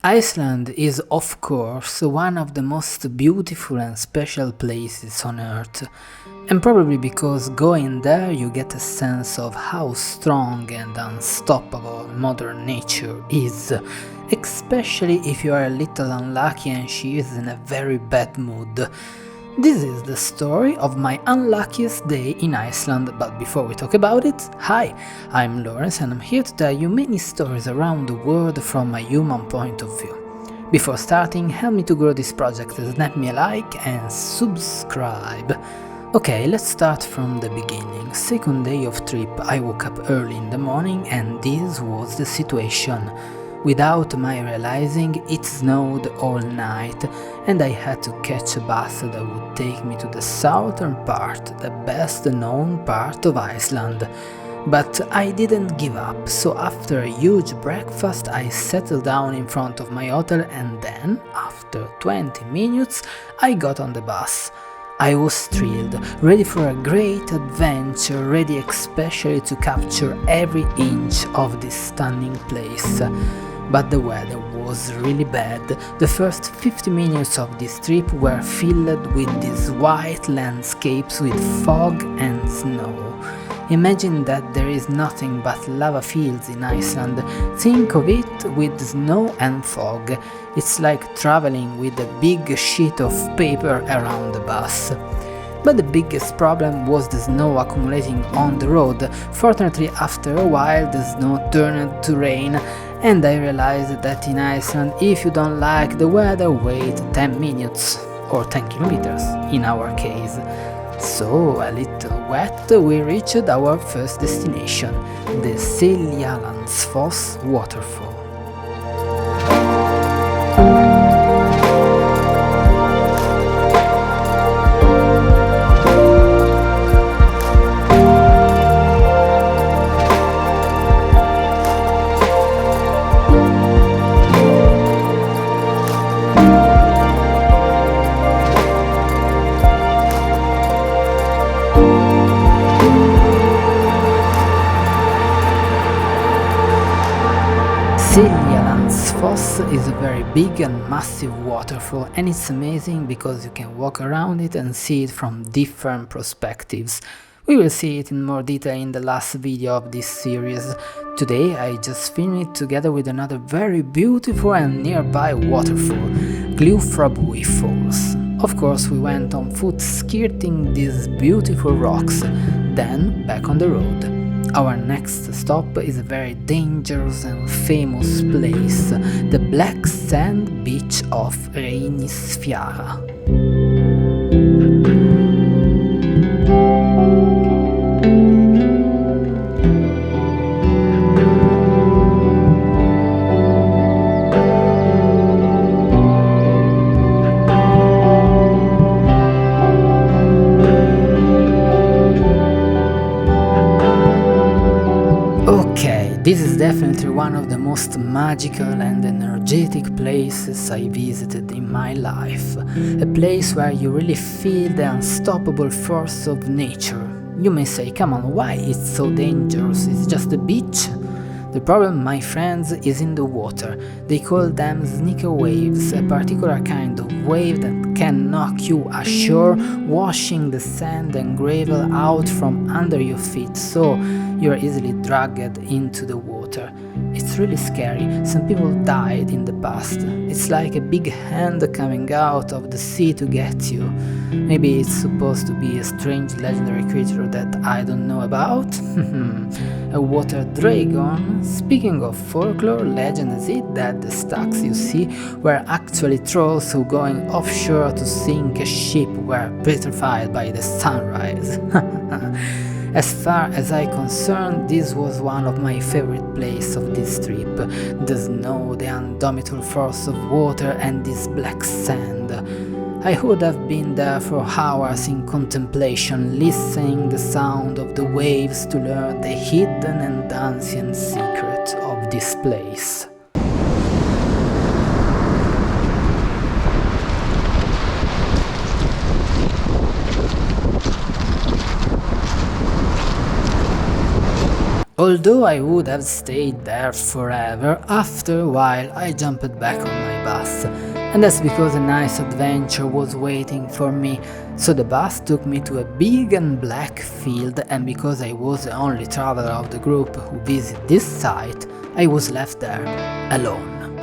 Iceland is, of course, one of the most beautiful and special places on Earth, and probably because going there you get a sense of how strong and unstoppable modern nature is, especially if you are a little unlucky and she is in a very bad mood. This is the story of my unluckiest day in Iceland, but before we talk about it, hi, I'm Lawrence and I'm here to tell you many stories around the world from a human point of view. Before starting, help me to grow this project, snap me a like and subscribe. Okay, let's start from the beginning. Second day of trip, I woke up early in the morning and this was the situation. Without my realizing, it snowed all night and I had to catch a bus that would take me to the southern part, the best known part of Iceland. But I didn't give up, so after a huge breakfast I settled down in front of my hotel and then, after 20 minutes, I got on the bus. I was thrilled, ready for a great adventure, ready especially to capture every inch of this stunning place. But the weather was really bad. The first 50 minutes of this trip were filled with these white landscapes with fog and snow. Imagine that there is nothing but lava fields in Iceland. Think of it with snow and fog. It's like traveling with a big sheet of paper around the bus. But the biggest problem was the snow accumulating on the road. Fortunately, after a while the snow turned to rain and I realized that in Iceland, if you don't like the weather, wait 10 minutes or 10 kilometers in our case. So, a little wet, we reached our first destination, the Seljalandsfoss waterfall. Seljalandsfoss is a very big and massive waterfall and it's amazing because you can walk around it and see it from different perspectives. We will see it in more detail in the last video of this series. Today I just filmed it together with another very beautiful and nearby waterfall, Glufrabui Falls. Of course we went on foot skirting these beautiful rocks, then back on the road. Our next stop is a very dangerous and famous place, the black sand beach of Reynisfjara. This is definitely one of the most magical and energetic places I visited in my life. A place where you really feel the unstoppable force of nature. You may say, come on, why it's so dangerous? It's just a beach? The problem, my friends, is in the water. They call them sneaker waves, a particular kind of wave that can knock you ashore, washing the sand and gravel out from under your feet, so you are easily dragged into the water. It's really scary. Some people died in the past. It's like a big hand coming out of the sea to get you. Maybe it's supposed to be a strange legendary creature that I don't know about? A water dragon? Speaking of folklore, legend has it that the stacks you see were actually trolls who going offshore to sink a ship were petrified by the sunrise. As far as I'm concerned, this was one of my favorite places of this trip. The snow, the indomitable force of water and this black sand. I would have been there for hours in contemplation, listening the sound of the waves to learn the hidden and ancient secret of this place. Although I would have stayed there forever, after a while I jumped back on my bus. And that's because a nice adventure was waiting for me. So the bus took me to a big and black field, and because I was the only traveler of the group who visited this site, I was left there, alone.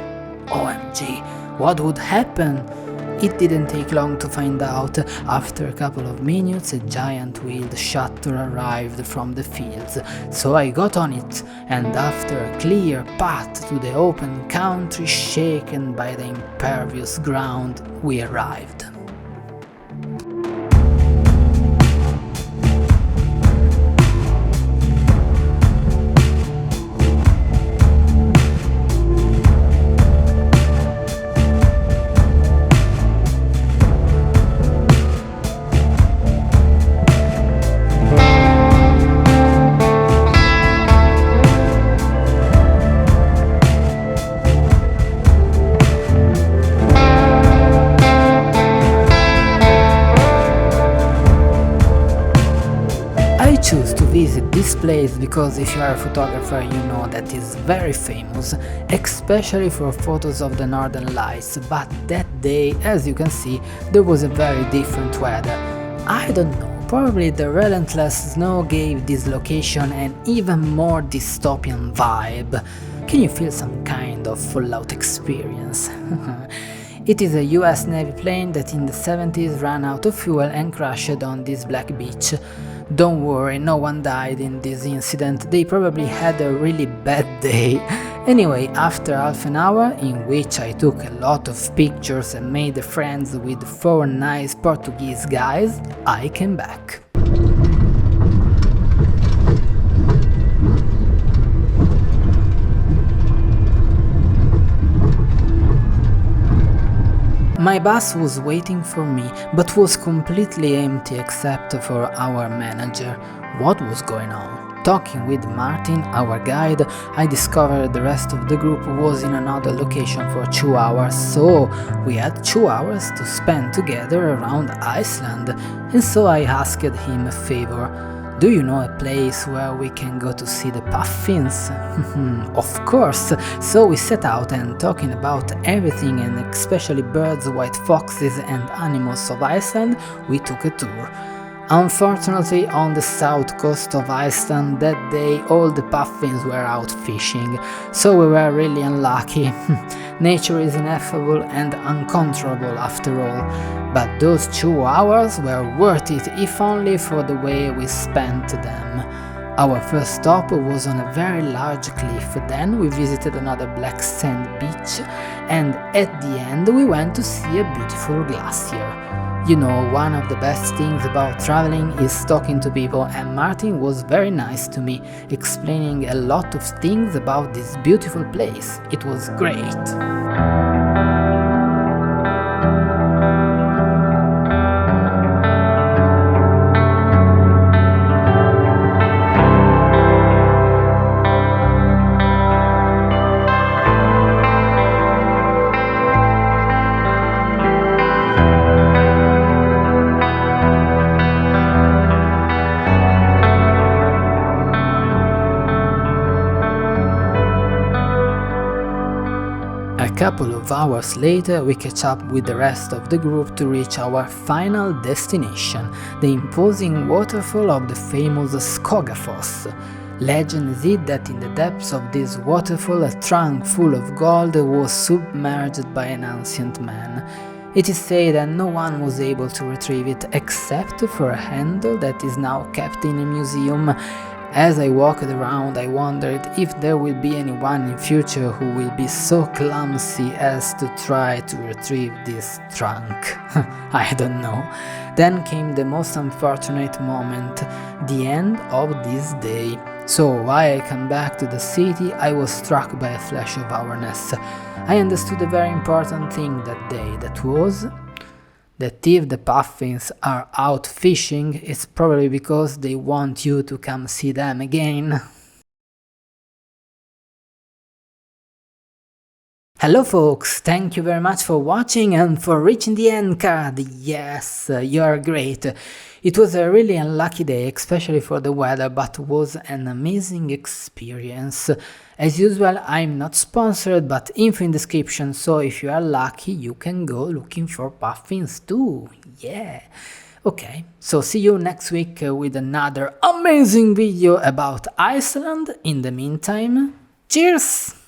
OMG, what would happen? It didn't take long to find out. After a couple of minutes, a giant wheeled shuttle arrived from the fields, so I got on it, and after a clear path to the open country shaken by the impervious ground, we arrived. I choose to visit this place because if you are a photographer you know that it's very famous, especially for photos of the northern lights, but that day, as you can see, there was a very different weather. I don't know, probably the relentless snow gave this location an even more dystopian vibe. Can you feel some kind of Fallout experience? It is a US Navy plane that in the 70s ran out of fuel and crashed on this black beach. Don't worry, no one died in this incident, they probably had a really bad day. Anyway, after half an hour, in which I took a lot of pictures and made friends with 4 nice Portuguese guys, I came back. My bus was waiting for me, but was completely empty except for our manager. What was going on? Talking with Martin, our guide, I discovered the rest of the group was in another location for 2 hours, so we had 2 hours to spend together around Iceland, and so I asked him a favor. Do you know a place where we can go to see the puffins? Of course! So we set out and talking about everything and especially birds, white foxes and animals of Iceland, we took a tour. Unfortunately, on the south coast of Iceland that day all the puffins were out fishing, so we were really unlucky. Nature is ineffable and uncontrollable after all, but those 2 hours were worth it if only for the way we spent them. Our first stop was on a very large cliff, then we visited another black sand beach, and at the end we went to see a beautiful glacier. You know, one of the best things about traveling is talking to people, and Martin was very nice to me, explaining a lot of things about this beautiful place. It was great. A couple of hours later we catch up with the rest of the group to reach our final destination, the imposing waterfall of the famous Skogafoss. Legend is it that in the depths of this waterfall a trunk full of gold was submerged by an ancient man. It is said that no one was able to retrieve it except for a handle that is now kept in a museum. As I walked around I wondered if there will be anyone in future who will be so clumsy as to try to retrieve this trunk. I don't know. Then came the most unfortunate moment, the end of this day. So while I came back to the city I was struck by a flash of awareness. I understood a very important thing that day, that was that if the puffins are out fishing, it's probably because they want you to come see them again. Hello folks, thank you very much for watching and for reaching the end card. Yes, you're great. It was a really unlucky day, especially for the weather, but was an amazing experience. As usual, I'm not sponsored, but info in description, so if you are lucky, you can go looking for puffins too. Yeah. Okay, so see you next week with another amazing video about Iceland. In the meantime, cheers!